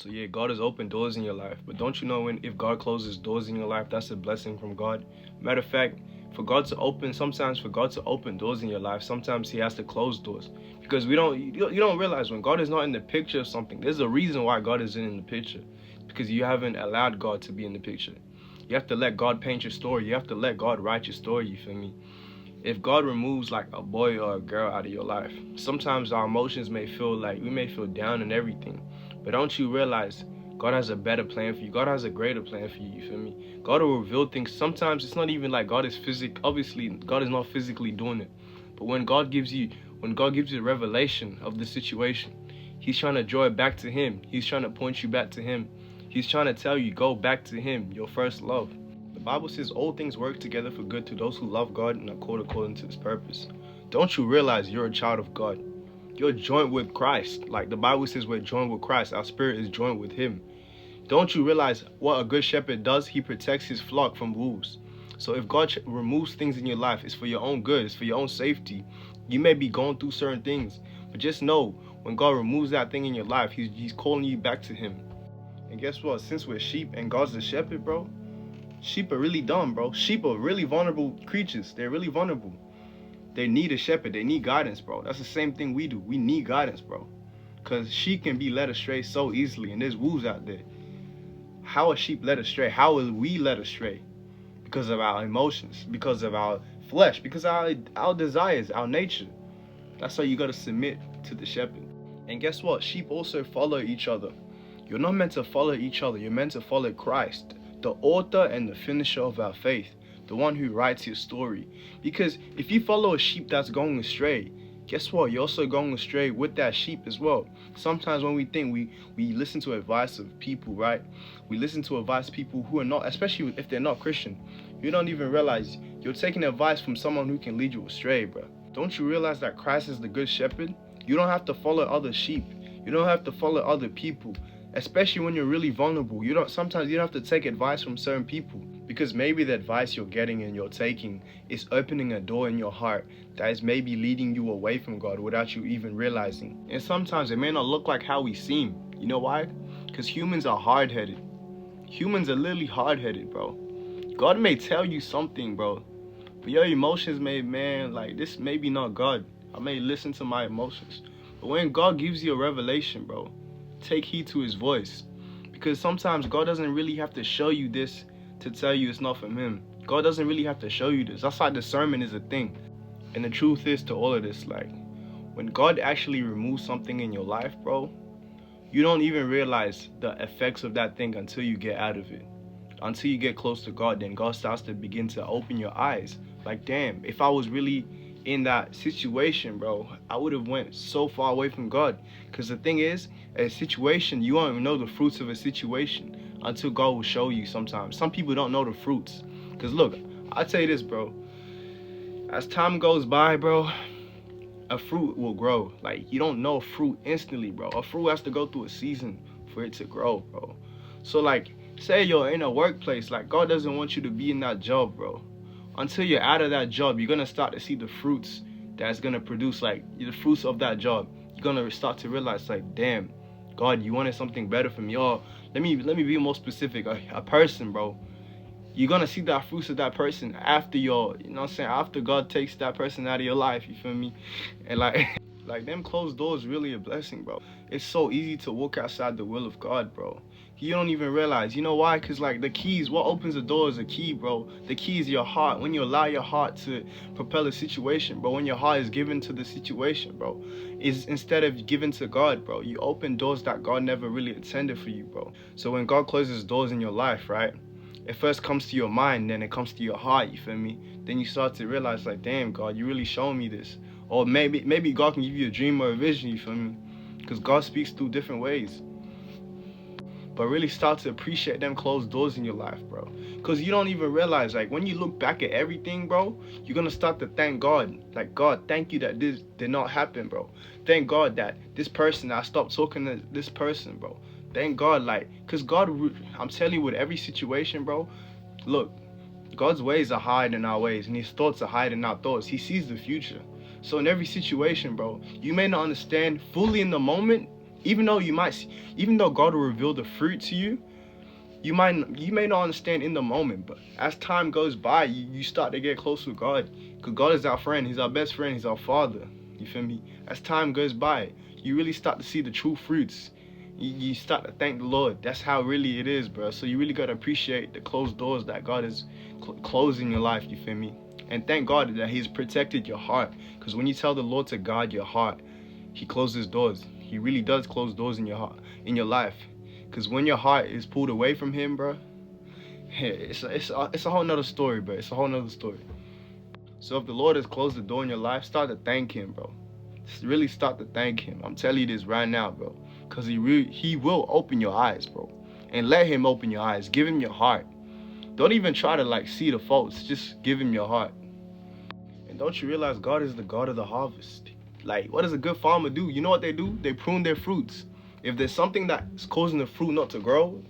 So yeah, God has opened doors in your life, but don't you know when if God closes doors in your life, that's a blessing from God. Matter of fact, sometimes for God to open doors in your life, sometimes He has to close doors because you don't realize when God is not in the picture of something. There's a reason why God isn't in the picture, because you haven't allowed God to be in the picture. You have to let God paint your story. You have to let God write your story. You feel me? If God removes like a boy or a girl out of your life, sometimes our emotions may feel like we may feel down and everything. But don't you realize God has a better plan for you? God has a greater plan for you, you feel me? God will reveal things. Sometimes it's not even like obviously God is not physically doing it. But when God gives you a revelation of the situation, He's trying to draw it back to Him. He's trying to point you back to Him. He's trying to tell you, go back to Him, your first love. The Bible says all things work together for good to those who love God and are called according to His purpose. Don't you realize you're a child of God? You're joined with Christ. Like the Bible says, we're joined with Christ. Our spirit is joined with Him. Don't you realize what a good shepherd does? He protects his flock from wolves. So if God removes things in your life, it's for your own good. It's for your own safety. You may be going through certain things, but just know when God removes that thing in your life, He's calling you back to Him. And guess what? Since we're sheep and God's the shepherd, bro, sheep are really dumb, bro. Sheep are really vulnerable creatures. They're really vulnerable. They need a shepherd. They need guidance, bro. That's the same thing we do. We need guidance, bro. Because sheep can be led astray so easily, and there's wolves out there. How are sheep led astray? How are we led astray? Because of our emotions, because of our flesh, because of our desires, our nature. That's why you got to submit to the shepherd. And guess what? Sheep also follow each other. You're not meant to follow each other. You're meant to follow Christ, the author and the finisher of our faith, the one who writes your story. Because if you follow a sheep that's going astray, guess what? You're also going astray with that sheep as well. Sometimes when we think we listen to advice of people, right? We listen to advice of people who are not, especially if they're not Christian. You don't even realize you're taking advice from someone who can lead you astray, bro. Don't you realize that Christ is the good shepherd? You don't have to follow other sheep. You don't have to follow other people, especially when you're really vulnerable. Sometimes you don't have to take advice from certain people, because maybe the advice you're getting and you're taking is opening a door in your heart that is maybe leading you away from God without you even realizing. And sometimes it may not look like how we seem. You know why? Because humans are hard-headed. Humans are literally hard-headed, bro. God may tell you something, bro, but your emotions like this may be not God. I may listen to my emotions. But when God gives you a revelation, bro, take heed to His voice. Because sometimes God doesn't really have to show you this to tell you it's not from Him. God doesn't really have to show you this. That's why discernment is a thing. And the truth is to all of this, like, when God actually removes something in your life, bro, you don't even realize the effects of that thing until you get out of it. Until you get close to God, then God starts to begin to open your eyes. Like, damn, if I was really in that situation, bro, I would have went so far away from God. Because the thing is, a situation, you won't even know the fruits of a situation until God will show you sometimes. Some people don't know the fruits. Because look, I'll tell you this, bro. As time goes by, bro, a fruit will grow. Like, you don't know a fruit instantly, bro. A fruit has to go through a season for it to grow, bro. So, like, say you're in a workplace, like, God doesn't want you to be in that job, bro. Until you're out of that job, you're gonna start to see the fruits that's gonna produce, like, the fruits of that job. You're gonna start to realize, like, damn, God, you wanted something better for me. Or let me be more specific. A person, bro. You're gonna see that fruits of that person after you know what I'm saying, after God takes that person out of your life, you feel me? And like like them closed doors really a blessing, bro. It's so easy to walk outside the will of God, bro. You don't even realize. You know why? Because like the keys, what opens the door is a key, bro. The key is your heart. When you allow your heart to propel a situation, bro, when your heart is given to the situation, bro, is instead of given to God, bro, you open doors that God never really intended for you, bro. So when God closes doors in your life, right, it first comes to your mind, then it comes to your heart, you feel me? Then you start to realize, like, damn, God, you really showing me this. Or maybe God can give you a dream or a vision, you feel me? Because God speaks through different ways. But really start to appreciate them closed doors in your life, bro. Because you don't even realize, like, when you look back at everything, bro, you're going to start to thank God. Like, God, thank you that this did not happen, bro. Thank God that this person, I stopped talking to this person, bro. Thank God, like, because God, I'm telling you, with every situation, bro, look, God's ways are higher than our ways, and His thoughts are higher than our thoughts. He sees the future. So in every situation, bro, you may not understand fully in the moment, Even though even though God will reveal the fruit to you, you may not understand in the moment, but as time goes by, you start to get close with God, because God is our friend. He's our best friend. He's our father. You feel me? As time goes by, you really start to see the true fruits. You start to thank the Lord. That's how really it is, bro. So you really got to appreciate the closed doors that God is closing your life. You feel me? And thank God that He's protected your heart, because when you tell the Lord to guard your heart, He closes doors. He really does close doors in your heart, in your life. Because when your heart is pulled away from Him, bro, it's a whole nother story, bro. It's a whole nother story. So if the Lord has closed the door in your life, start to thank Him, bro. Really start to thank Him. I'm telling you this right now, bro. Because He will open your eyes, bro. And let Him open your eyes. Give Him your heart. Don't even try to like see the faults. Just give Him your heart. And don't you realize God is the God of the harvest? Like, what does a good farmer do? You know what they do? They prune their fruits. If there's something that's causing the fruit not to grow,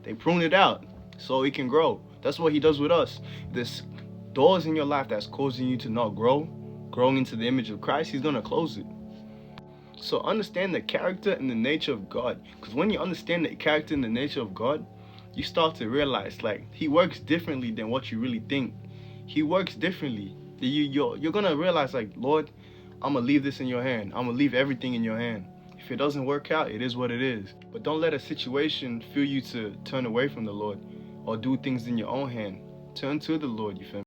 they prune it out so it can grow. That's what He does with us. There's doors in your life that's causing you to not growing into the image of Christ, He's going to close it. So understand the character and the nature of God. Because when you understand the character and the nature of God, you start to realize like He works differently than what you really think. He works differently. You're going to realize like, Lord, I'm going to leave this in your hand. I'm going to leave everything in your hand. If it doesn't work out, it is what it is. But don't let a situation feel you to turn away from the Lord or do things in your own hand. Turn to the Lord, you feel me?